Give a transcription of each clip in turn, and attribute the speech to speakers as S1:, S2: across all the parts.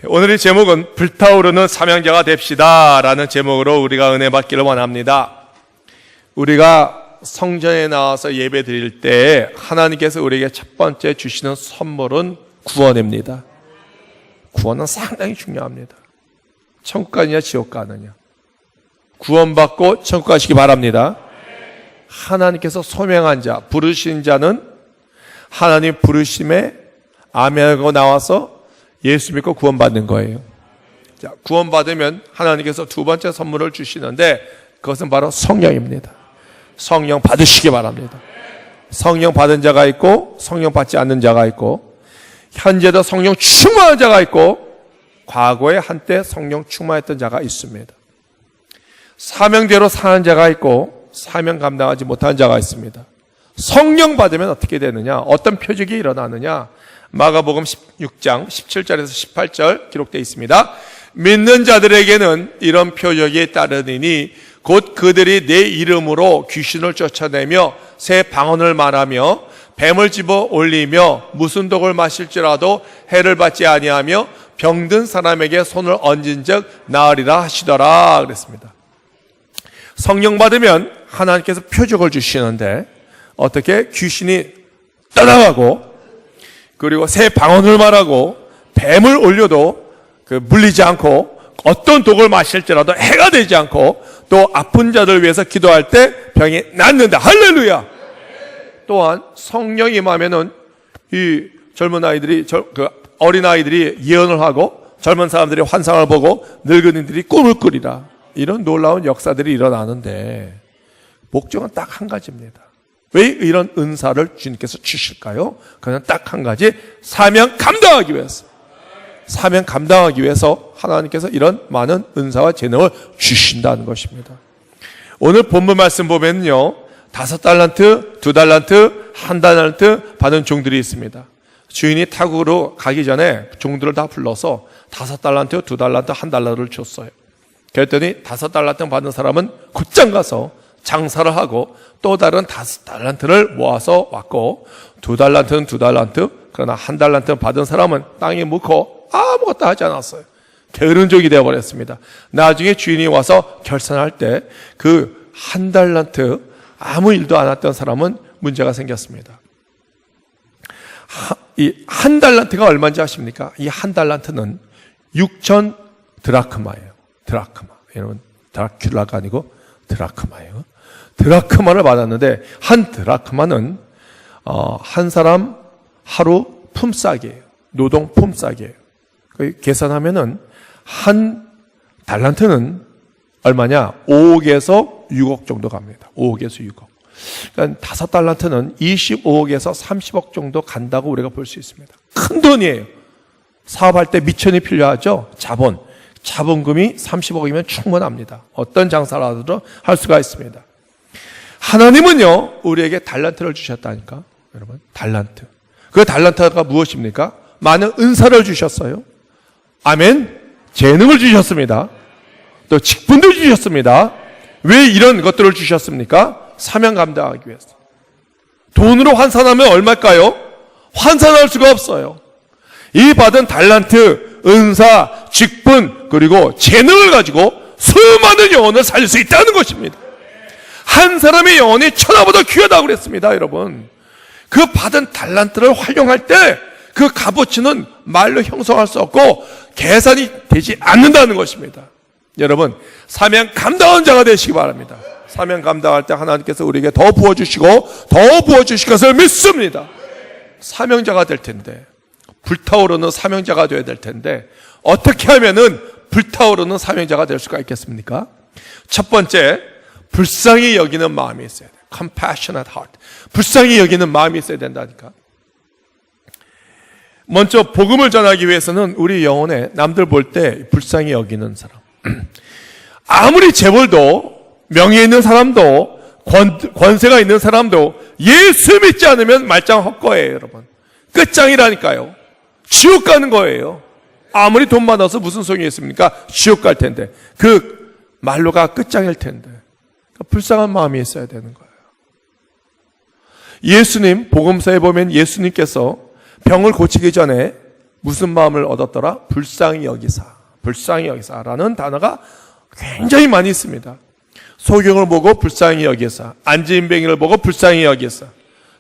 S1: 오늘의 제목은 불타오르는 사명자가 됩시다 라는 제목으로 우리가 은혜 받기를 원합니다. 우리가 성전에 나와서 예배 드릴 때 하나님께서 우리에게 첫 번째 주시는 선물은 구원입니다. 구원은 상당히 중요합니다. 천국 가느냐 지옥 가느냐, 구원받고 천국 가시기 바랍니다. 하나님께서 소명한 자, 부르신 자는 하나님 부르심에 아멘하고 나와서 예수 믿고 구원받는 거예요. 자, 구원받으면 하나님께서 두 번째 선물을 주시는데 그것은 바로 성령입니다. 성령 받으시기 바랍니다. 성령 받은 자가 있고 성령 받지 않는 자가 있고, 현재도 성령 충만한 자가 있고 과거에 한때 성령 충만했던 자가 있습니다. 사명대로 사는 자가 있고 사명 감당하지 못한 자가 있습니다. 성령 받으면 어떻게 되느냐, 어떤 표적이 일어나느냐, 마가복음 16장 17절에서 18절 기록되어 있습니다. 믿는 자들에게는 이런 표적이 따르니니 곧 그들이 내 이름으로 귀신을 쫓아내며 새 방언을 말하며 뱀을 집어 올리며 무슨 독을 마실지라도 해를 받지 아니하며 병든 사람에게 손을 얹은 적 나으리라 하시더라 그랬습니다. 성령 받으면 하나님께서 표적을 주시는데 어떻게 귀신이 떠나가고, 그리고 새 방언을 말하고 뱀을 올려도 물리지 않고, 어떤 독을 마실지라도 해가 되지 않고, 또 아픈 자들 위해서 기도할 때 병이 낫는다. 할렐루야. 또한 성령이 임하면은 이 젊은 아이들이, 어린 아이들이 예언을 하고 젊은 사람들이 환상을 보고 늙은이들이 꿈을 꾸리라. 이런 놀라운 역사들이 일어나는데 목적은 딱 한 가지입니다. 왜 이런 은사를 주님께서 주실까요? 그냥 딱 한 가지, 사명 감당하기 위해서. 사명 감당하기 위해서 하나님께서 이런 많은 은사와 재능을 주신다는 것입니다. 오늘 본문 말씀 보면요, 5달란트, 2달란트, 1달란트 받은 종들이 있습니다. 주인이 타국으로 가기 전에 종들을 다 불러서 5달란트, 2달란트, 1달러를 줬어요. 그랬더니 5달란트 받은 사람은 곧장 가서 장사를 하고 또 다른 5달란트를 모아서 왔고, 2달란트는 2달란트, 그러나 1달란트 받은 사람은 땅에 묻고 아무것도 하지 않았어요. 게으른족이 되어버렸습니다. 나중에 주인이 와서 결산할 때 그 1달란트 아무 일도 안 했던 사람은 문제가 생겼습니다. 이 1달란트가 얼마인지 아십니까? 이 1달란트는 6천 드라크마예요. 드라크마. 여러분, 드라큘라가 아니고 드라크마예요. 드라크마를 받았는데, 한 드라크마는 한 사람 하루 품삯이에요. 노동 품삯이에요. 계산하면은 한 달란트는 얼마냐? 5억에서 6억 정도 갑니다. 5억에서 6억. 그러니까 5달란트는 25억에서 30억 정도 간다고 우리가 볼 수 있습니다. 큰 돈이에요. 사업할 때 미천이 필요하죠. 자본금이 30억이면 충분합니다. 어떤 장사를 하더라도 할 수가 있습니다. 하나님은요, 우리에게 달란트를 주셨다니까. 여러분, 달란트. 그 달란트가 무엇입니까? 많은 은사를 주셨어요. 아멘. 재능을 주셨습니다. 또 직분도 주셨습니다. 왜 이런 것들을 주셨습니까? 사명 감당하기 위해서. 돈으로 환산하면 얼마일까요? 환산할 수가 없어요. 이 받은 달란트, 은사, 직분, 그리고 재능을 가지고 수많은 영혼을 살릴 수 있다는 것입니다. 한 사람의 영혼이 천하보다 귀하다고 그랬습니다, 여러분. 그 받은 달란트를 활용할 때 그 값어치는 말로 형성할 수 없고 계산이 되지 않는다는 것입니다. 여러분, 사명 감당한 자가 되시기 바랍니다. 사명 감당할 때 하나님께서 우리에게 더 부어주시고 더 부어주실 것을 믿습니다. 사명자가 될 텐데, 불타오르는 사명자가 되어야 될 텐데, 어떻게 하면은 불타오르는 사명자가 될 수가 있겠습니까? 첫 번째, 불쌍히 여기는 마음이 있어야 돼요. Compassionate heart. 불쌍히 여기는 마음이 있어야 된다니까. 먼저 복음을 전하기 위해서는 우리 영혼에 남들 볼 때 불쌍히 여기는 사람. 아무리 재벌도, 명예 있는 사람도, 권세가 있는 사람도 예수 믿지 않으면 말짱 헛거예요, 여러분. 끝장이라니까요. 지옥 가는 거예요. 아무리 돈 많아서 무슨 소용이 있습니까? 지옥 갈 텐데. 그 말로가 끝장일 텐데. 불쌍한 마음이 있어야 되는 거예요. 예수님, 복음서에 보면 예수님께서 병을 고치기 전에 무슨 마음을 얻었더라? 불쌍히 여기사. 불쌍히 여기사라는 단어가 굉장히 많이 있습니다. 소경을 보고 불쌍히 여기사, 안진뱅이를 보고 불쌍히 여기사,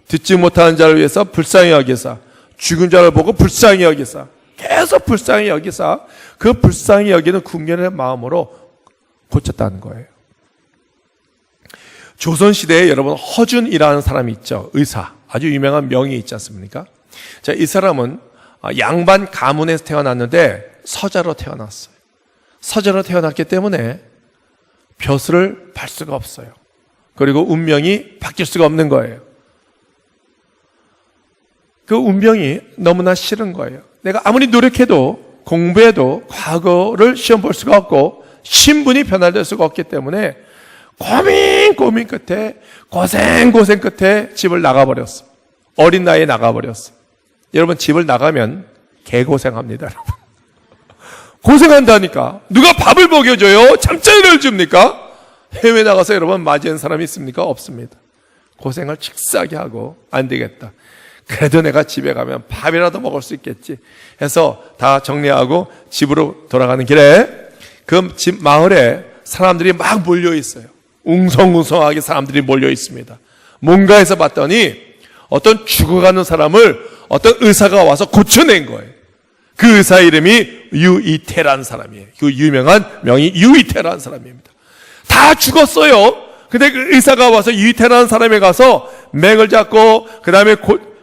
S1: 듣지 못하는 자를 위해서 불쌍히 여기사, 죽은 자를 보고 불쌍히 여기사, 계속 불쌍히 여기사, 그 불쌍히 여기는 국민의 마음으로 고쳤다는 거예요. 조선시대에 여러분 허준이라는 사람이 있죠. 의사, 아주 유명한 명의 있지 않습니까? 자, 이 사람은 양반 가문에서 태어났는데 서자로 태어났어요. 서자로 태어났기 때문에 벼슬을 발 수가 없어요. 그리고 운명이 바뀔 수가 없는 거예요. 그 운명이 너무나 싫은 거예요. 내가 아무리 노력해도 공부해도 과거를 시험 볼 수가 없고 신분이 변화될 수가 없기 때문에 고민 끝에 고생 끝에 집을 나가버렸어. 어린 나이에 나가버렸어. 여러분 집을 나가면 개고생합니다. 여러분. 고생한다니까. 누가 밥을 먹여줘요? 잠자리를 줍니까? 해외 나가서 여러분 맞이한 사람이 있습니까? 없습니다. 고생을 칙싸게 하고 안 되겠다. 그래도 내가 집에 가면 밥이라도 먹을 수 있겠지 해서 다 정리하고 집으로 돌아가는 길에 그 집 마을에 사람들이 막 몰려 있어요. 웅성웅성하게 사람들이 몰려 있습니다. 뭔가 해서 봤더니 어떤 죽어가는 사람을 어떤 의사가 와서 고쳐낸 거예요. 그 의사 이름이 유이태라는 사람이에요. 그 유명한 명의 유이태라는 사람입니다. 다 죽었어요. 근데 그 의사가 와서 유이태라는 사람에 가서 맥을 잡고 그 다음에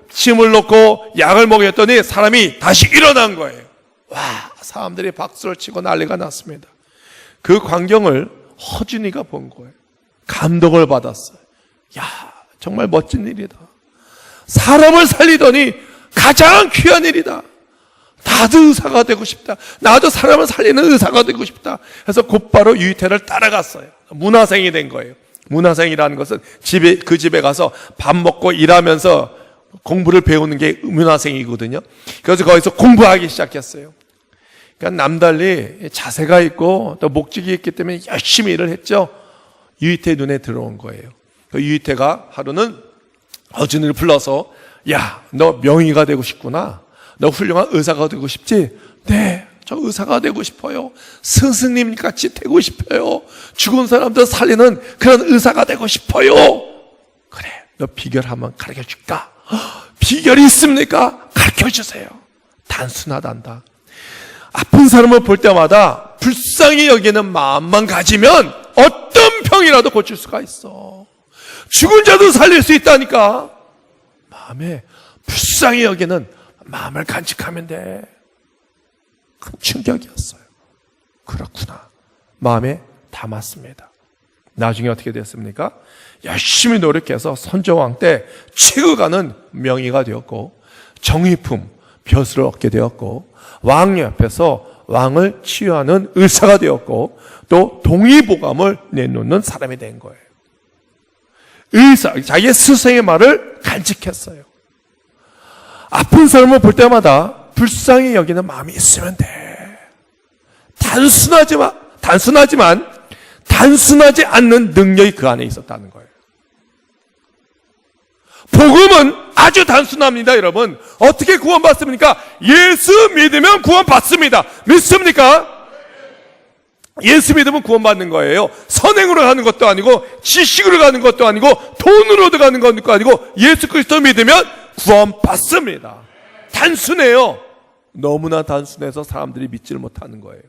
S1: 침을 놓고 약을 먹였더니 사람이 다시 일어난 거예요. 와, 사람들이 박수를 치고 난리가 났습니다. 그 광경을 허준이가 본 거예요. 감동을 받았어요. 야, 정말 멋진 일이다. 사람을 살리더니 가장 귀한 일이다. 나도 의사가 되고 싶다. 나도 사람을 살리는 의사가 되고 싶다. 해서 곧바로 유이태를 따라갔어요. 문화생이 된 거예요. 문화생이라는 것은 그 집에 가서 밥 먹고 일하면서 공부를 배우는 게 문화생이거든요. 그래서 거기서 공부하기 시작했어요. 그러니까 남달리 자세가 있고 또 목적이 있기 때문에 열심히 일을 했죠. 유이태 눈에 들어온 거예요. 그 유이태가 하루는 허준이를 불러서 야, 너 명의가 되고 싶구나. 너 훌륭한 의사가 되고 싶지? 네, 저 의사가 되고 싶어요. 스승님 같이 되고 싶어요. 죽은 사람들 살리는 그런 의사가 되고 싶어요. 그래, 너 비결 한번 가르쳐 줄까? 비결이 있습니까? 가르쳐 주세요. 단순하단다. 아픈 사람을 볼 때마다 불쌍히 여기는 마음만 가지면 어떤 병이라도 고칠 수가 있어. 죽은 자도 살릴 수 있다니까. 마음에 불쌍히 여기는 마음을 간직하면 돼. 큰 충격이었어요. 그렇구나. 마음에 담았습니다. 나중에 어떻게 됐습니까? 열심히 노력해서 선조왕 때 최고가는 명의가 되었고 정의품, 벼슬을 얻게 되었고 왕 옆에서 왕을 치유하는 의사가 되었고 또 동의보감을 내놓는 사람이 된 거예요. 의사, 자기의 스승의 말을 간직했어요. 아픈 사람을 볼 때마다 불쌍히 여기는 마음이 있으면 돼. 단순하지만 단순하지 않는 능력이 그 안에 있었다는 거예요. 복음은 아주 단순합니다, 여러분. 어떻게 구원받습니까? 예수 믿으면 구원받습니다. 믿습니까? 예수 믿으면 구원받는 거예요. 선행으로 가는 것도 아니고 지식으로 가는 것도 아니고 돈으로 가는 것도 아니고 예수 그리스도 믿으면 구원받습니다. 단순해요. 너무나 단순해서 사람들이 믿지를 못하는 거예요.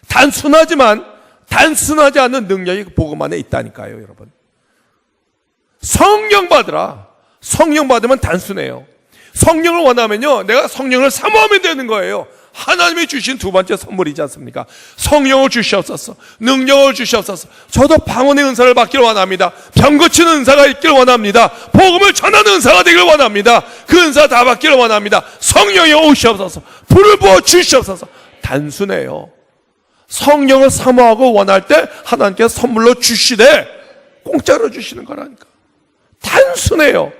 S1: 단순하지만 단순하지 않은 능력이 복음 안에 있다니까요, 여러분. 성령 받으라. 성령 받으면 단순해요. 성령을 원하면요, 내가 성령을 사모하면 되는 거예요. 하나님이 주신 두 번째 선물이지 않습니까? 성령을 주시옵소서, 능력을 주시옵소서. 저도 방언의 은사를 받기를 원합니다. 병 고치는 은사가 있기를 원합니다. 복음을 전하는 은사가 되기를 원합니다. 그 은사 다 받기를 원합니다. 성령이 오시옵소서, 불을 부어 주시옵소서. 단순해요. 성령을 사모하고 원할 때 하나님께서 선물로 주시되 공짜로 주시는 거라니까. 단순해요.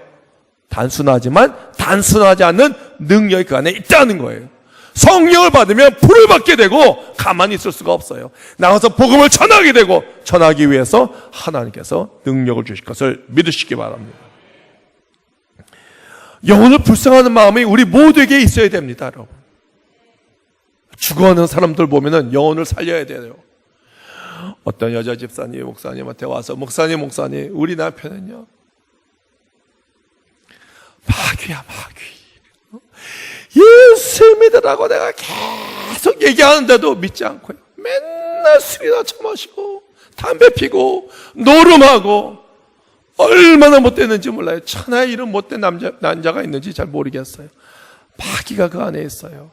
S1: 단순하지만 단순하지 않는 능력이 그 안에 있다는 거예요. 성령을 받으면 불을 받게 되고 가만히 있을 수가 없어요. 나가서 복음을 전하게 되고 전하기 위해서 하나님께서 능력을 주실 것을 믿으시기 바랍니다. 영혼을 불쌍하는 마음이 우리 모두에게 있어야 됩니다, 여러분. 죽어가는 사람들 보면은 영혼을 살려야 돼요. 어떤 여자 집사님, 목사님한테 와서 목사님, 우리 남편은요 마귀야, 마귀. 예수 믿으라고 내가 계속 얘기하는데도 믿지 않고요. 맨날 술이나 처마시고 담배 피고 노름하고 얼마나 못됐는지 몰라요. 천하에 이런 못된 남자가 있는지 잘 모르겠어요. 마귀가 그 안에 있어요.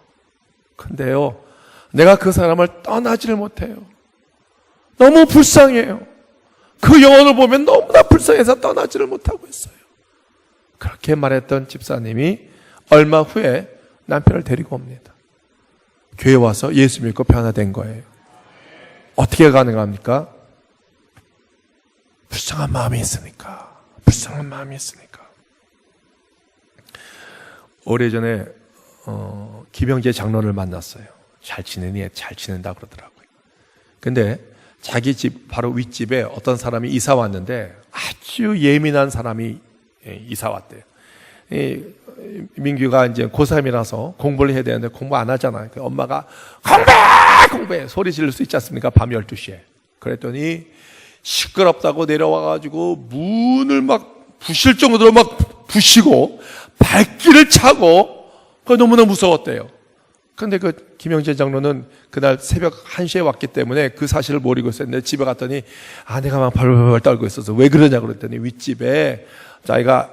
S1: 근데요, 내가 그 사람을 떠나지를 못해요. 너무 불쌍해요. 그 영혼을 보면 너무나 불쌍해서 떠나지를 못하고 있어요. 그렇게 말했던 집사님이 얼마 후에 남편을 데리고 옵니다. 교회 와서 예수 믿고 변화된 거예요. 어떻게 가능합니까? 불쌍한 마음이 있으니까. 불쌍한 마음이 있으니까. 오래전에 김영재 장로를 만났어요. 잘 지내니? 잘 지낸다 그러더라고요. 근데 자기 집 바로 윗집에 어떤 사람이 이사 왔는데 아주 예민한 사람이 이사 왔대요. 민규가 이제 고3이라서 공부를 해야 되는데 공부 안 하잖아요. 엄마가 공부해 소리 지를 수 있지 않습니까? 밤 12시에. 그랬더니 시끄럽다고 내려와가지고 문을 막 부실 정도로 막 부시고 발길을 차고 너무나 무서웠대요. 근데 그 김영재 장로는 그날 새벽 1시에 왔기 때문에 그 사실을 모르고 있었는데 집에 갔더니 아내가 막 발발발 떨고 있어서 왜 그러냐 그랬더니 윗집에 자기가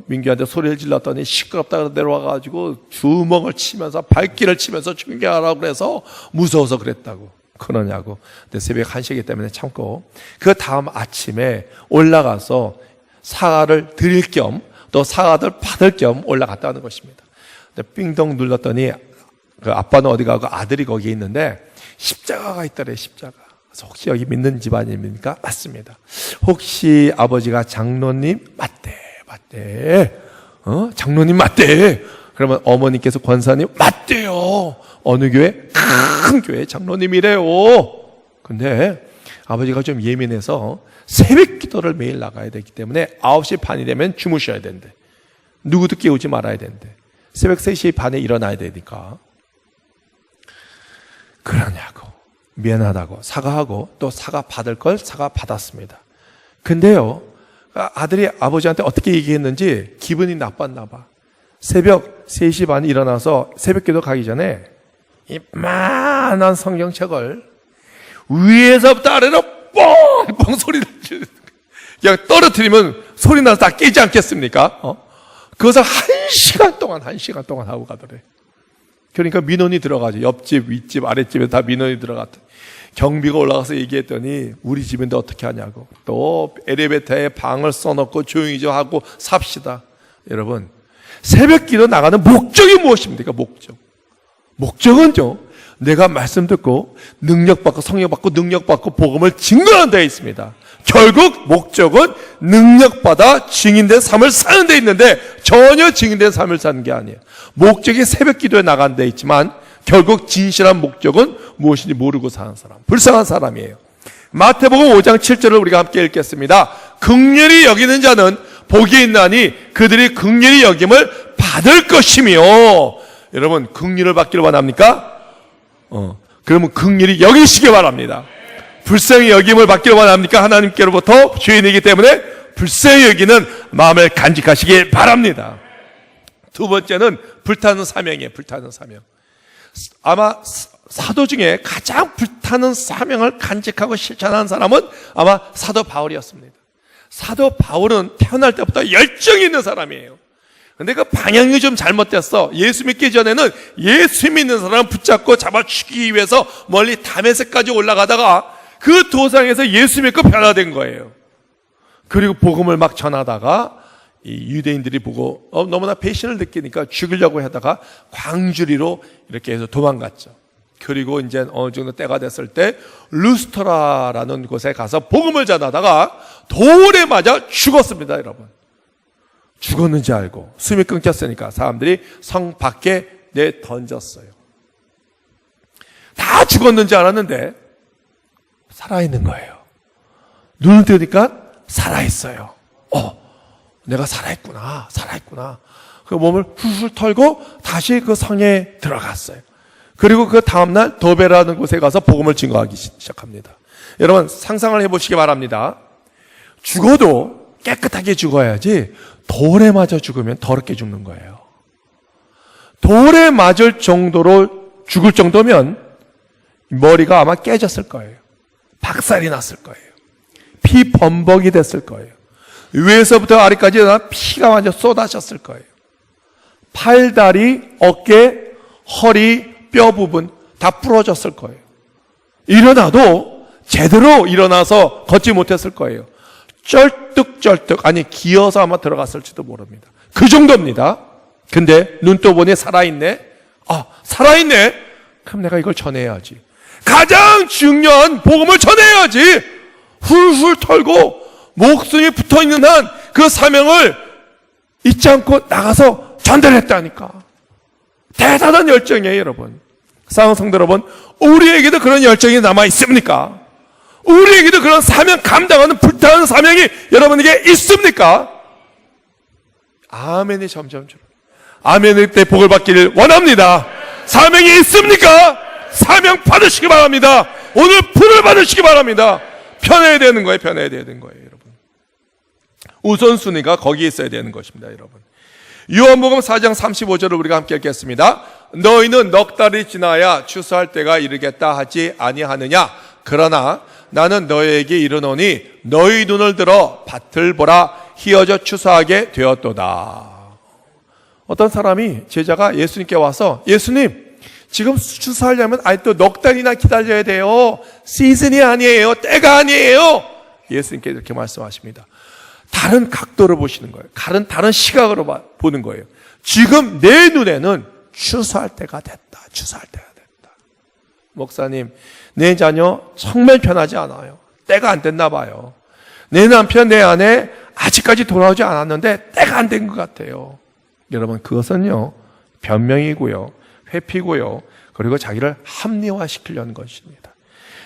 S1: 민규한테 소리를 질렀더니 시끄럽다고 내려와가지고 주먹을 치면서 발길을 치면서 충격하라고 그래서 무서워서 그랬다고. 그러냐고. 근데 새벽 1시이기 때문에 참고 그 다음 아침에 올라가서 사과를 드릴 겸 또 사과를 받을 겸 올라갔다는 것입니다. 근데 삥동 눌렀더니 그 아빠는 어디 가고 아들이 거기 있는데 십자가가 있더래. 십자가. 그래서 혹시 여기 믿는 집안입니까? 맞습니다. 혹시 아버지가 장로님? 맞대. 장로님 맞대. 그러면 어머니께서 권사님? 맞대요. 어느 교회? 큰 교회 장로님이래요. 근데 아버지가 좀 예민해서 새벽 기도를 매일 나가야 되기 때문에 9시 반이 되면 주무셔야 된대. 누구도 깨우지 말아야 된대. 새벽 3시 반에 일어나야 되니까. 그러냐고. 미안하다고 사과하고 또 사과 받을 걸 사과 받았습니다. 근데요, 아들이 아버지한테 어떻게 얘기했는지 기분이 나빴나 봐. 새벽 3시 반에 일어나서 새벽 기도 가기 전에 이만한 성경책을 위에서부터 아래로 뻥뻥 소리를 그냥 떨어뜨리면 소리 나서 다 깨지 않겠습니까? 그것을 1시간 동안 하고 가더래. 그러니까 민원이 들어가죠. 옆집, 윗집, 아랫집에 다 민원이 들어갔더니 경비가 올라가서 얘기했더니 우리 집인데 어떻게 하냐고. 또 엘리베이터에 방을 써놓고 조용히 좀 하고 삽시다. 여러분, 새벽 기도 나가는 목적이 무엇입니까? 목적은요, 내가 말씀 듣고 능력받고 성령받고 능력받고 복음을 증거하는 데 있습니다. 결국 목적은 능력받아 증인된 삶을 사는 데 있는데 전혀 증인된 삶을 사는 게 아니에요. 목적이 새벽 기도에 나가는 데 있지만 결국 진실한 목적은 무엇인지 모르고 사는 사람, 불쌍한 사람이에요. 마태복음 5장 7절을 우리가 함께 읽겠습니다. 긍휼히 여기는 자는 복이 있나니 그들이 긍휼히 여김을 받을 것이며. 여러분, 긍휼을 받기를 원합니까? 그러면 긍휼히 여기시기 바랍니다. 불쌍히 여김을 받기를 원합니까? 하나님께로부터 주인이기 때문에 불쌍히 여기는 마음을 간직하시기 바랍니다. 두 번째는 불타는 사명이에요. 불타는 사명. 아마 사도 중에 가장 불타는 사명을 간직하고 실천한 사람은 아마 사도 바울이었습니다. 사도 바울은 태어날 때부터 열정이 있는 사람이에요. 근데 그 방향이 좀 잘못됐어. 예수 믿기 전에는 예수 믿는 사람 붙잡고 잡아 죽이기 위해서 멀리 다메섹까지 올라가다가 그 도상에서 예수 믿고 변화된 거예요. 그리고 복음을 막 전하다가 이 유대인들이 보고 너무나 배신을 느끼니까 죽이려고 하다가 광주리로 이렇게 해서 도망갔죠. 그리고 이제 어느 정도 때가 됐을 때 루스트라라는 곳에 가서 복음을 전하다가 돌에 맞아 죽었습니다, 여러분. 죽었는지 알고 숨이 끊겼으니까 사람들이 성 밖에 내던졌어요. 다 죽었는지 알았는데 살아있는 거예요. 눈을 뜨니까 살아있어요. 내가 살아있구나. 그 몸을 훌훌 털고 다시 그 성에 들어갔어요. 그리고 그 다음날 더베라는 곳에 가서 복음을 증거하기 시작합니다. 여러분 상상을 해보시기 바랍니다. 죽어도 깨끗하게 죽어야지 돌에 맞아 죽으면 더럽게 죽는 거예요. 돌에 맞을 정도로 죽을 정도면 머리가 아마 깨졌을 거예요. 박살이 났을 거예요. 피 범벅이 됐을 거예요. 위에서부터 아래까지 피가 완전 쏟아졌을 거예요. 팔, 다리, 어깨, 허리, 뼈 부분 다 부러졌을 거예요. 일어나도 제대로 일어나서 걷지 못했을 거예요. 쩔뚝쩔뚝, 아니 기어서 아마 들어갔을지도 모릅니다. 그 정도입니다. 근데 눈 떠 보니 살아있네. 아, 살아있네. 그럼 내가 이걸 전해야지. 가장 중요한 복음을 전해야지. 훌훌 털고 목숨이 붙어있는 한 그 사명을 잊지 않고 나가서 전달했다니까. 대단한 열정이에요, 여러분. 사랑하는 성도 여러분, 우리에게도 그런 열정이 남아 있습니까? 우리에게도 그런 사명 감당하는 불타는 사명이 여러분에게 있습니까? 아멘이 점점 줄어. 아멘의 때 복을 받기를 원합니다. 사명이 있습니까? 사명 받으시기 바랍니다. 오늘 불을 받으시기 바랍니다. 편해야 되는 거예요. 편해야 되는 거예요, 여러분. 우선순위가 거기에 있어야 되는 것입니다, 여러분. 요한복음 4장 35절을 우리가 함께 읽겠습니다. 너희는 넉 달이 지나야 추수할 때가 이르겠다 하지 아니하느냐? 그러나 나는 너희에게 이르노니 너희 눈을 들어 밭을 보라 희어져 추수하게 되었도다. 어떤 사람이 제자가 예수님께 와서 예수님 지금 추수하려면 아직도 넉 달이나 기다려야 돼요. 시즌이 아니에요. 때가 아니에요. 예수님께 이렇게 말씀하십니다. 다른 각도로 보시는 거예요. 다른 시각으로 보는 거예요. 지금 내 눈에는 추수할 때가 됐다. 추수할 때가 됐다. 목사님, 내 자녀 정말 편하지 않아요. 때가 안 됐나 봐요. 내 남편, 내 아내 아직까지 돌아오지 않았는데 때가 안 된 것 같아요. 여러분, 그것은요 변명이고요, 회피고요, 그리고 자기를 합리화시키려는 것입니다.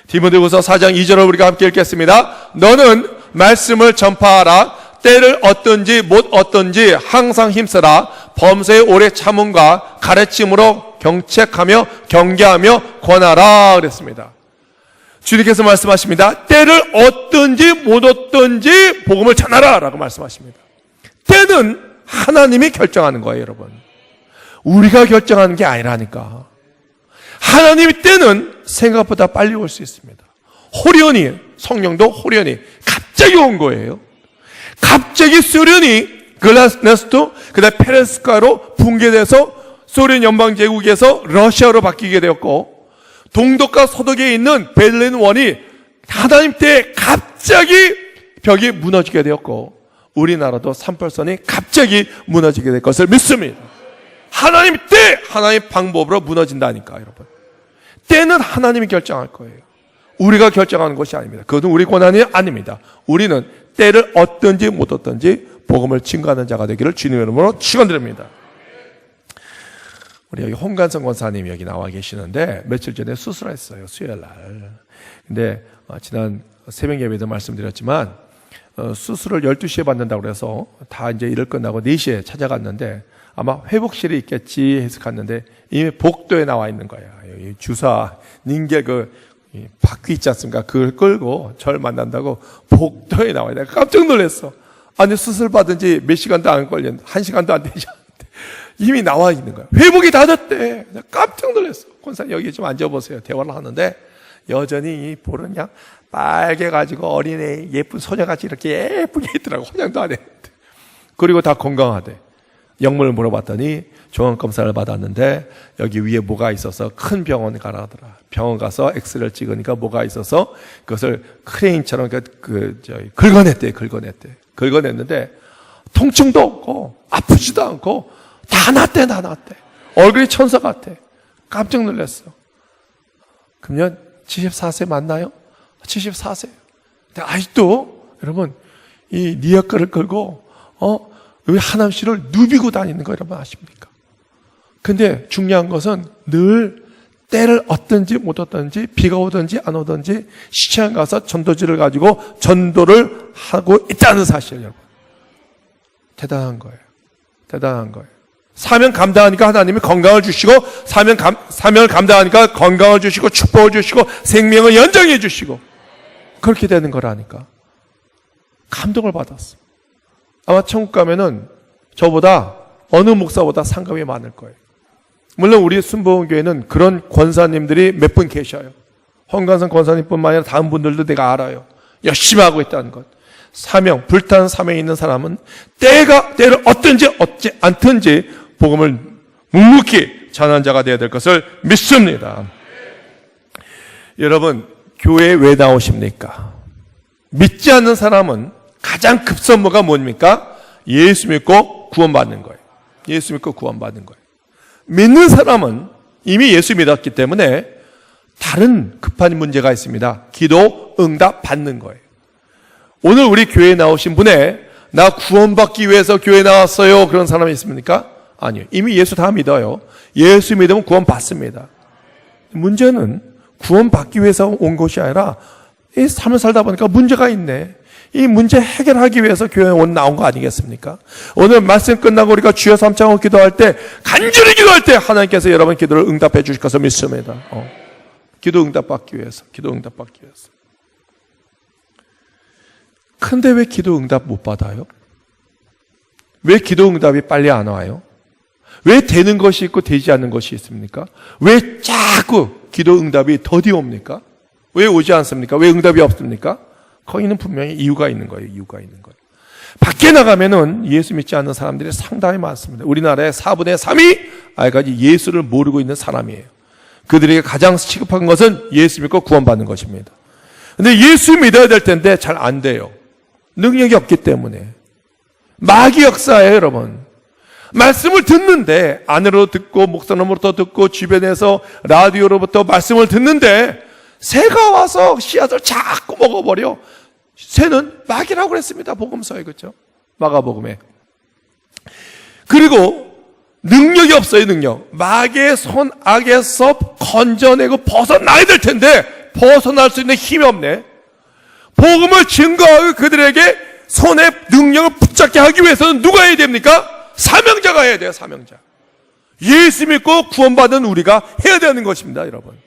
S1: 디모데후서 4장 2절을 우리가 함께 읽겠습니다. 너는 말씀을 전파하라. 때를 얻든지 못 얻든지 항상 힘쓰라. 범사의 오래 참음과 가르침으로 경책하며 경계하며 권하라 그랬습니다. 주님께서 말씀하십니다. 때를 얻든지 못 얻든지 복음을 전하라 라고 말씀하십니다. 때는 하나님이 결정하는 거예요, 여러분. 우리가 결정하는 게 아니라니까. 하나님의 때는 생각보다 빨리 올 수 있습니다. 호련히, 성령도 호련히 갑자기 온 거예요. 갑자기 소련이 글라스노스트, 그다음에 페레스카로 붕괴돼서 소련 연방제국에서 러시아로 바뀌게 되었고, 동독과 서독에 있는 베를린 원이 하나님 때에 갑자기 벽이 무너지게 되었고, 우리나라도 3.8선이 갑자기 무너지게 될 것을 믿습니다. 하나님 때, 하나님의 방법으로 무너진다니까, 여러분. 때는 하나님이 결정할 거예요. 우리가 결정하는 것이 아닙니다. 그것은 우리 권한이 아닙니다. 우리는 때를 얻든지 못 얻든지 복음을 증거하는 자가 되기를 주님의 이름으로 축원드립니다. 우리 여기 홍간성 권사님이 여기 나와 계시는데 며칠 전에 수술했어요. 수요일 날. 근데 지난 새벽 예배도 말씀드렸지만 수술을 12시에 받는다고 그래서 다 이제 일을 끝나고 4시에 찾아갔는데 아마 회복실에 있겠지 해서 갔는데 이미 복도에 나와 있는 거예요. 여기 주사 닌겔 바퀴 있지 않습니까? 그걸 끌고 절 만난다고 복도에 나와요. 내가 깜짝 놀랐어. 아니 수술 받은 지 몇 시간도 안 걸렸는데 1시간도 안 되지 않는데 이미 나와 있는 거야. 회복이 다 됐대. 내가 깜짝 놀랐어. 권사님 여기 좀 앉아보세요. 대화를 하는데 여전히 이 볼은 그냥 빨개가지고 어린애 예쁜 소녀같이 이렇게 예쁘게 있더라고. 화장도 안 했는데. 그리고 다 건강하대. 영문을 물어봤더니 종합검사를 받았는데 여기 위에 뭐가 있어서 큰 병원 가라 하더라. 병원 가서 엑스레이를 찍으니까 뭐가 있어서 그것을 크레인처럼 긁어냈대. 긁어냈는데 통증도 없고 아프지도 않고 다 낫대. 얼굴이 천사 같아. 깜짝 놀랐어. 그러면 74세 맞나요? 74세. 근데 아직도 여러분 이 니아카를 끌고 여기 하남시를 누비고 다니는 거 여러분 아십니까? 근데 중요한 것은 늘 때를 얻든지 못 얻든지 비가 오든지 안 오든지 시청 가서 전도지를 가지고 전도를 하고 있다는 사실 여러분. 대단한 거예요. 사명 감당하니까 하나님이 건강을 주시고, 사명을 감당하니까 건강을 주시고, 축복을 주시고, 생명을 연장해 주시고, 그렇게 되는 거라니까. 감동을 받았어. 아마 천국 가면은 저보다 어느 목사보다 상급이 많을 거예요. 물론 우리 순복음교회는 그런 권사님들이 몇 분 계셔요. 헌관성 권사님뿐만 아니라 다른 분들도 내가 알아요. 열심히 하고 있다는 것. 사명, 불타는 사명이 있는 사람은 때를 얻든지 얻지 않든지 복음을 묵묵히 전한 자가 되어야 될 것을 믿습니다. 여러분, 교회에 왜 나오십니까? 믿지 않는 사람은 가장 급선무가 뭡니까? 예수 믿고 구원받는 거예요. 예수 믿고 구원받는 거예요. 믿는 사람은 이미 예수 믿었기 때문에 다른 급한 문제가 있습니다. 기도 응답 받는 거예요. 오늘 우리 교회에 나오신 분에 나 구원받기 위해서 교회에 나왔어요, 그런 사람이 있습니까? 아니요. 이미 예수 다 믿어요. 예수 믿으면 구원받습니다. 문제는 구원받기 위해서 온 것이 아니라 이 삶을 살다 보니까 문제가 있네. 이 문제 해결하기 위해서 교회에 나온 거 아니겠습니까? 오늘 말씀 끝나고 우리가 주여 삼창을 기도할 때, 간절히 기도할 때 하나님께서 여러분 기도를 응답해 주실 것을 믿습니다. 기도 응답받기 위해서, 기도 응답받기 위해서. 근데 왜 기도 응답 못 받아요? 왜 기도 응답이 빨리 안 와요? 왜 되는 것이 있고 되지 않는 것이 있습니까? 왜 자꾸 기도 응답이 더디 옵니까? 왜 오지 않습니까? 왜 응답이 없습니까? 거기는 분명히 이유가 있는 거예요. 이유가 있는 거예요. 밖에 나가면은 예수 믿지 않는 사람들이 상당히 많습니다. 우리나라의 4분의 3이 아직까지 예수를 모르고 있는 사람이에요. 그들에게 가장 시급한 것은 예수 믿고 구원받는 것입니다. 근데 예수 믿어야 될 텐데 잘 안 돼요. 능력이 없기 때문에. 마귀 역사예요, 여러분. 말씀을 듣는데, 안으로 듣고 목사님으로부터 듣고 주변에서 라디오로부터 말씀을 듣는데 새가 와서 씨앗을 자꾸 먹어버려. 새는 마귀라고 그랬습니다. 복음서에, 그렇죠? 마가복음에. 그리고 능력이 없어요, 능력. 마귀의 손 악에서 건져내고 벗어나야 될 텐데 벗어날 수 있는 힘이 없네. 복음을 증거하고 그들에게 손에 능력을 붙잡게 하기 위해서는 누가 해야 됩니까? 사명자가 해야 돼요, 사명자. 예수 믿고 구원받은 우리가 해야 되는 것입니다, 여러분.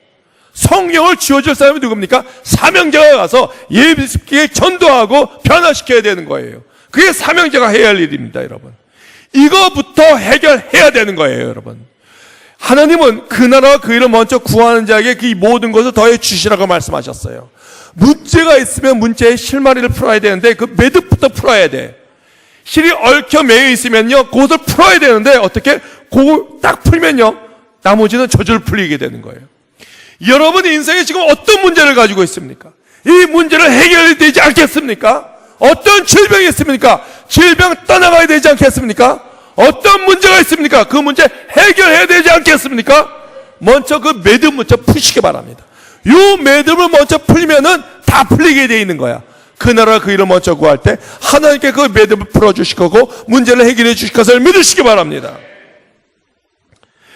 S1: 성령을 쥐어줄 사람이 누굽니까? 사명자가 가서 예수께 전도하고 변화시켜야 되는 거예요. 그게 사명자가 해야 할 일입니다, 여러분. 이거부터 해결해야 되는 거예요, 여러분. 하나님은 그 나라와 그 일을 먼저 구하는 자에게 그 모든 것을 더해 주시라고 말씀하셨어요. 문제가 있으면 문제의 실마리를 풀어야 되는데 그 매듭부터 풀어야 돼. 실이 얽혀 매여 있으면요, 그것을 풀어야 되는데 어떻게? 그걸 딱 풀면요, 나머지는 저절로 풀리게 되는 거예요. 여러분 인생에 지금 어떤 문제를 가지고 있습니까? 이 문제를 해결되지 않겠습니까? 어떤 질병이 있습니까? 질병 떠나가야 되지 않겠습니까? 어떤 문제가 있습니까? 그 문제 해결해야 되지 않겠습니까? 먼저 그 매듭 먼저 푸시기 바랍니다. 이 매듭을 먼저 풀면은 다 풀리게 돼 있는 거야. 그 나라 그 일을 먼저 구할 때 하나님께 그 매듭을 풀어주실 거고 문제를 해결해 주실 것을 믿으시기 바랍니다.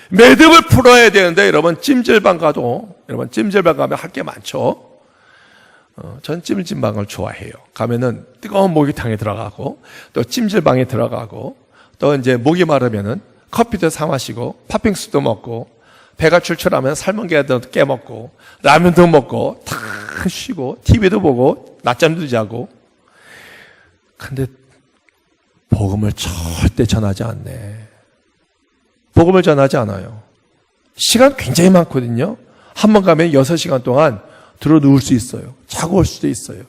S1: 매듭을 풀어야 되는데 여러분 찜질방 가도 여러분 찜질방 가면 할 게 많죠. 전 찜질방을 좋아해요. 가면은 뜨거운 목욕탕에 들어가고 또 찜질방에 들어가고 또 이제 목이 마르면은 커피도 사 마시고 팥빙수도 먹고 배가 출출하면 삶은 게도 깨먹고 라면도 먹고 다 쉬고 TV도 보고 낮잠도 자고. 근데 복음을 절대 전하지 않네. 복음을 전하지 않아요. 시간 굉장히 많거든요. 한 번 가면 6시간 동안 들어 누울 수 있어요. 자고 올 수도 있어요.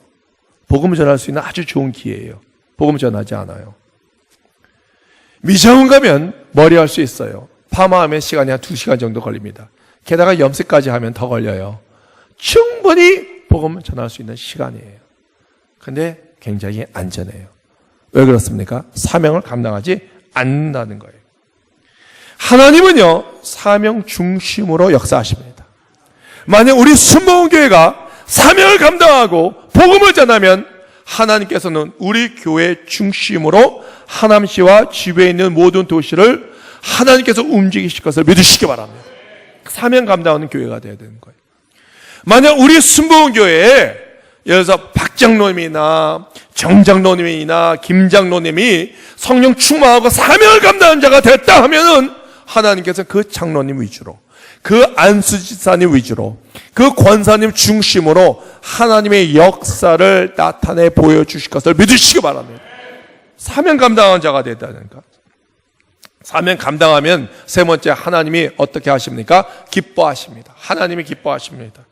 S1: 복음을 전할 수 있는 아주 좋은 기회예요. 복음을 전하지 않아요. 미장원 가면 머리 할 수 있어요. 파마하면 시간이 한 2시간 정도 걸립니다. 게다가 염색까지 하면 더 걸려요. 충분히 복음을 전할 수 있는 시간이에요. 근데 굉장히 안전해요. 왜 그렇습니까? 사명을 감당하지 않는다는 거예요. 하나님은요, 사명 중심으로 역사하십니다. 만약 우리 순복음교회가 사명을 감당하고 복음을 전하면 하나님께서는 우리 교회 중심으로 하남시와 주변에 있는 모든 도시를 하나님께서 움직이실 것을 믿으시기 바랍니다. 사명 감당하는 교회가 되어야 되는 거예요. 만약 우리 순복음교회에 예를 들어서 박 장로님이나 정 장로님이나 김 장로님이 성령 충만하고 사명을 감당한 자가 됐다 하면은 하나님께서 그 장로님 위주로, 그 안수지사님 위주로, 그 권사님 중심으로 하나님의 역사를 나타내 보여주실 것을 믿으시기 바랍니다. 사명 감당한 자가 됐다니까. 사명 감당하면 세 번째, 하나님이 어떻게 하십니까? 기뻐하십니다. 하나님이 기뻐하십니다.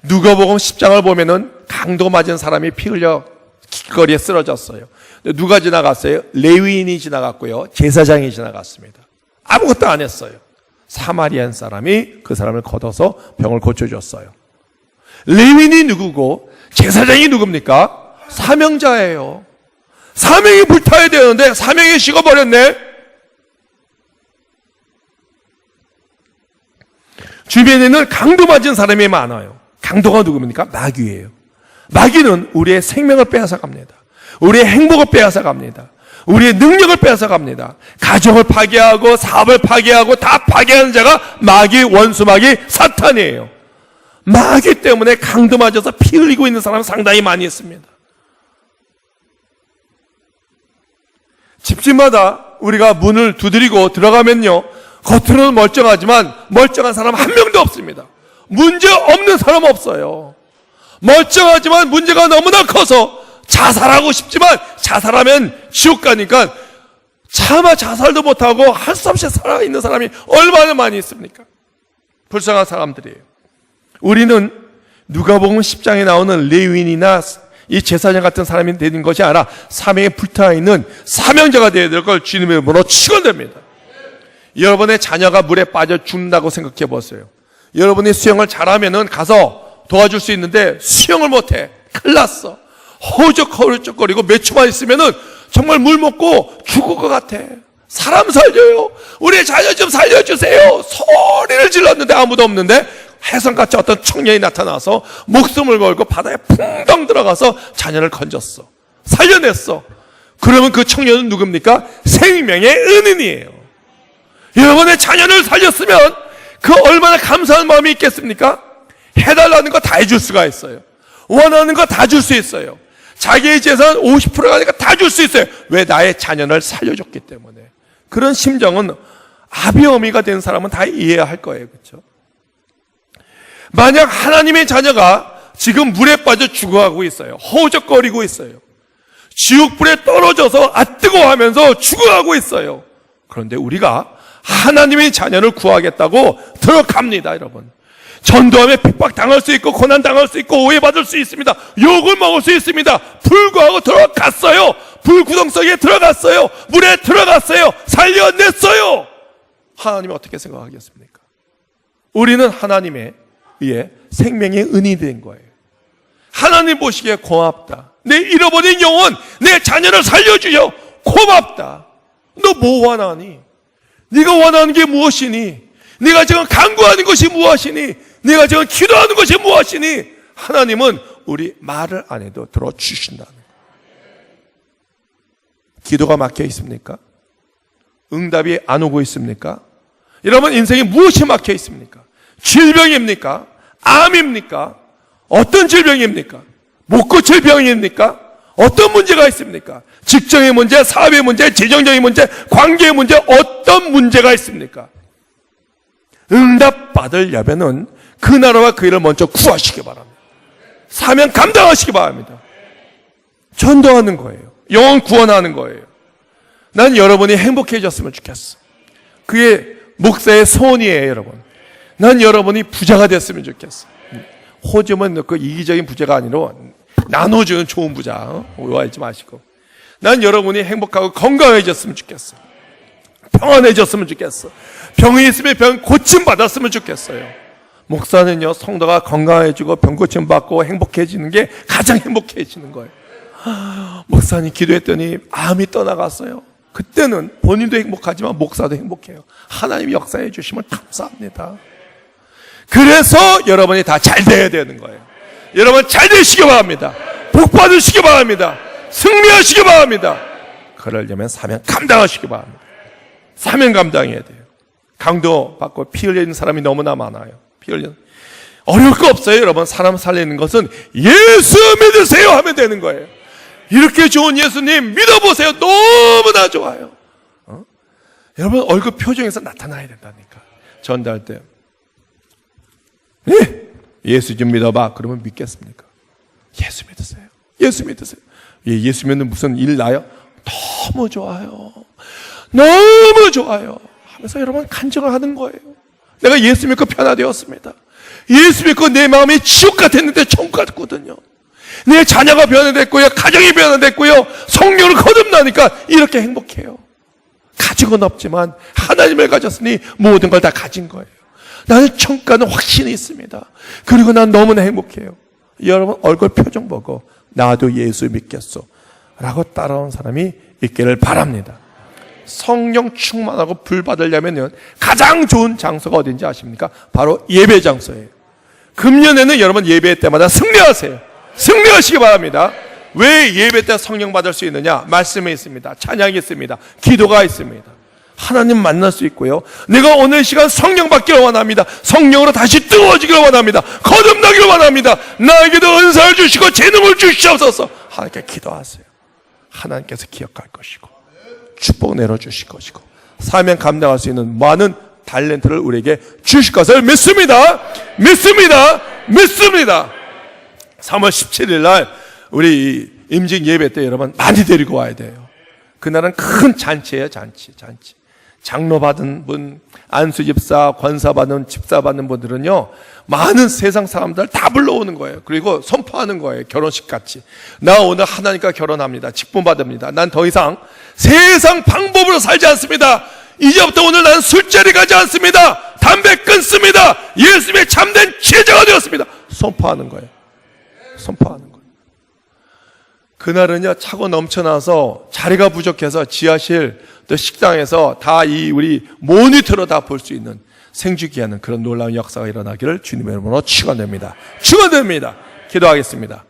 S1: 누가복음 10장을 보면은 강도 맞은 사람이 피 흘려 길거리에 쓰러졌어요. 누가 지나갔어요? 레위인이 지나갔고요, 제사장이 지나갔습니다. 아무것도 안 했어요. 사마리안 사람이 그 사람을 걷어서 병을 고쳐줬어요. 레위인이 누구고 제사장이 누굽니까? 사명자예요. 사명이 불타야 되는데 사명이 식어버렸네. 주변에는 강도 맞은 사람이 많아요. 강도가 누굽니까? 마귀예요. 마귀는 우리의 생명을 빼앗아 갑니다. 우리의 행복을 빼앗아 갑니다. 우리의 능력을 빼앗아 갑니다. 가정을 파괴하고 사업을 파괴하고 다 파괴하는 자가 마귀, 원수 마귀, 사탄이에요. 마귀 때문에 강도 맞아서 피 흘리고 있는 사람 상당히 많이 있습니다. 집집마다 우리가 문을 두드리고 들어가면요, 겉으로는 멀쩡하지만 멀쩡한 사람 한 명도 없습니다. 문제 없는 사람 없어요. 멀쩡하지만 문제가 너무나 커서 자살하고 싶지만 자살하면 지옥 가니까 차마 자살도 못하고 할 수 없이 살아있는 사람이 얼마나 많이 있습니까? 불쌍한 사람들이에요. 우리는 누가복음 10장에 나오는 레위인이나 이 제사장 같은 사람이 되는 것이 아니라 사명에 불타있는 사명자가 되어야 될 걸 주님의 이름으로 축원합니다. 여러분의 자녀가 물에 빠져 죽는다고 생각해 보세요. 여러분이 수영을 잘하면은 가서 도와줄 수 있는데 수영을 못해. 큰일 났어. 허우적거리고 몇 초만 있으면은 정말 물 먹고 죽을 것 같아. 사람 살려요. 우리 자녀 좀 살려주세요. 소리를 질렀는데 아무도 없는데 해성같이 어떤 청년이 나타나서 목숨을 걸고 바다에 풍덩 들어가서 자녀를 건졌어. 살려냈어. 그러면 그 청년은 누굽니까? 생명의 은인이에요. 여러분의 자녀를 살렸으면 그 얼마나 감사한 마음이 있겠습니까? 해달라는 거 다 해줄 수가 있어요. 원하는 거 다 줄 수 있어요. 자기의 재산 50%가 아니까 다 줄 수 있어요. 왜? 나의 자녀를 살려줬기 때문에. 그런 심정은 아비 어미가 된 사람은 다 이해할 거예요. 그렇죠? 만약 하나님의 자녀가 지금 물에 빠져 죽어가고 있어요. 허우적거리고 있어요. 지옥불에 떨어져서 뜨거워하면서 죽어가고 있어요. 그런데 우리가 하나님의 자녀를 구하겠다고 들어갑니다, 여러분. 전도하며 핍박당할 수 있고 고난당할 수 있고 오해받을 수 있습니다. 욕을 먹을 수 있습니다. 불구하고 들어갔어요. 불구덩성에 들어갔어요. 물에 들어갔어요. 살려냈어요. 하나님은 어떻게 생각하겠습니까? 우리는 하나님의 생명의 은이 된 거예요. 하나님 보시기에 고맙다. 내 잃어버린 영혼, 내 자녀를 살려주여. 고맙다. 너 뭐 원하니? 네가 원하는 게 무엇이니? 네가 지금 간구하는 것이 무엇이니? 네가 지금 기도하는 것이 무엇이니? 하나님은 우리 말을 안 해도 들어주신다는 거예요. 기도가 막혀 있습니까? 응답이 안 오고 있습니까? 여러분 인생에 무엇이 막혀 있습니까? 질병입니까? 암입니까? 어떤 질병입니까? 못 고칠 병입니까? 어떤 문제가 있습니까? 직장의 문제, 사업의 문제, 재정적인 문제, 관계의 문제, 어떤 문제가 있습니까? 응답받을 야배는 그 나라와 그 일을 먼저 구하시기 바랍니다. 사명 감당하시기 바랍니다. 전도하는 거예요. 영혼 구원하는 거예요. 난 여러분이 행복해졌으면 좋겠어. 그게 목사의 소원이에요, 여러분. 난 여러분이 부자가 됐으면 좋겠어. 호주면 그 이기적인 부자가 아니라 나눠주는 좋은 부자. 오해하지 마시고. 난 여러분이 행복하고 건강해졌으면 좋겠어. 평안해졌으면 좋겠어. 병이 있으면 병 고침 받았으면 좋겠어요. 목사는요, 성도가 건강해지고 병 고침 받고 행복해지는 게 가장 행복해지는 거예요. 목사님 기도했더니 암이 떠나갔어요. 그때는 본인도 행복하지만 목사도 행복해요. 하나님이 역사해 주시면 감사합니다. 그래서 여러분이 다 잘 돼야 되는 거예요. 여러분 잘 되시기 바랍니다. 복 받으시기 바랍니다. 승리하시기 바랍니다. 그러려면 사명 감당하시기 바랍니다. 사명 감당해야 돼요. 강도 받고 피 흘리는 사람이 너무나 많아요. 피 흘리는. 어려울 거 없어요. 여러분, 사람 살리는 것은 예수 믿으세요 하면 되는 거예요. 이렇게 좋은 예수님 믿어보세요. 너무나 좋아요. 여러분, 얼굴 표정에서 나타나야 된다니까. 전달 때 네, 예수 좀 믿어봐. 그러면 믿겠습니까? 예수 믿으세요. 예수 믿으세요. 예수 믿는 무슨 일 나요? 너무 좋아요. 너무 좋아요 하면서 여러분 간증을 하는 거예요. 내가 예수 믿고 변화되었습니다. 예수 믿고 내 마음이 지옥 같았는데 천국 같거든요. 내 자녀가 변화됐고요, 가정이 변화됐고요, 성령을 거듭나니까 이렇게 행복해요. 가진 건 없지만 하나님을 가졌으니 모든 걸 다 가진 거예요. 나는 천국 가는 확신이 있습니다. 그리고 난 너무나 행복해요. 여러분, 얼굴 표정 보고 나도 예수 믿겠소 라고 따라온 사람이 있기를 바랍니다. 성령 충만하고 불 받으려면 가장 좋은 장소가 어딘지 아십니까? 바로 예배 장소예요. 금년에는 여러분 예배 때마다 승리하세요. 승리하시기 바랍니다. 왜 예배 때 성령 받을 수 있느냐? 말씀이 있습니다. 찬양이 있습니다. 기도가 있습니다. 하나님 만날 수 있고요. 내가 오늘 시간 성령 받기를 원합니다. 성령으로 다시 뜨거워지기를 원합니다. 거듭나기를 원합니다. 나에게도 은사를 주시고 재능을 주시옵소서. 하나님께 기도하세요. 하나님께서 기억할 것이고 축복 내려주실 것이고 사명 감당할 수 있는 많은 탤런트를 우리에게 주실 것을 믿습니다. 믿습니다. 믿습니다. 3월 17일 날 우리 임직 예배 때 여러분 많이 데리고 와야 돼요. 그날은 큰 잔치예요. 잔치. 장로 받은 분, 안수 집사, 권사 받은 집사 받는 분들은요, 많은 세상 사람들 다 불러오는 거예요. 그리고 선포하는 거예요. 결혼식 같이. 나 오늘 하나님과 결혼합니다. 직분 받습니다. 난 더 이상 세상 방법으로 살지 않습니다. 이제부터 오늘 난 술자리 가지 않습니다. 담배 끊습니다. 예수님의 참된 제자가 되었습니다. 선포하는 거예요. 선포하는 거예요. 그날은요, 차고 넘쳐나서 자리가 부족해서 지하실 또 식당에서 다 우리 모니터로 다 볼 수 있는 생주기하는 그런 놀라운 역사가 일어나기를 주님의 이름으로 축원됩니다. 축원됩니다. 기도하겠습니다.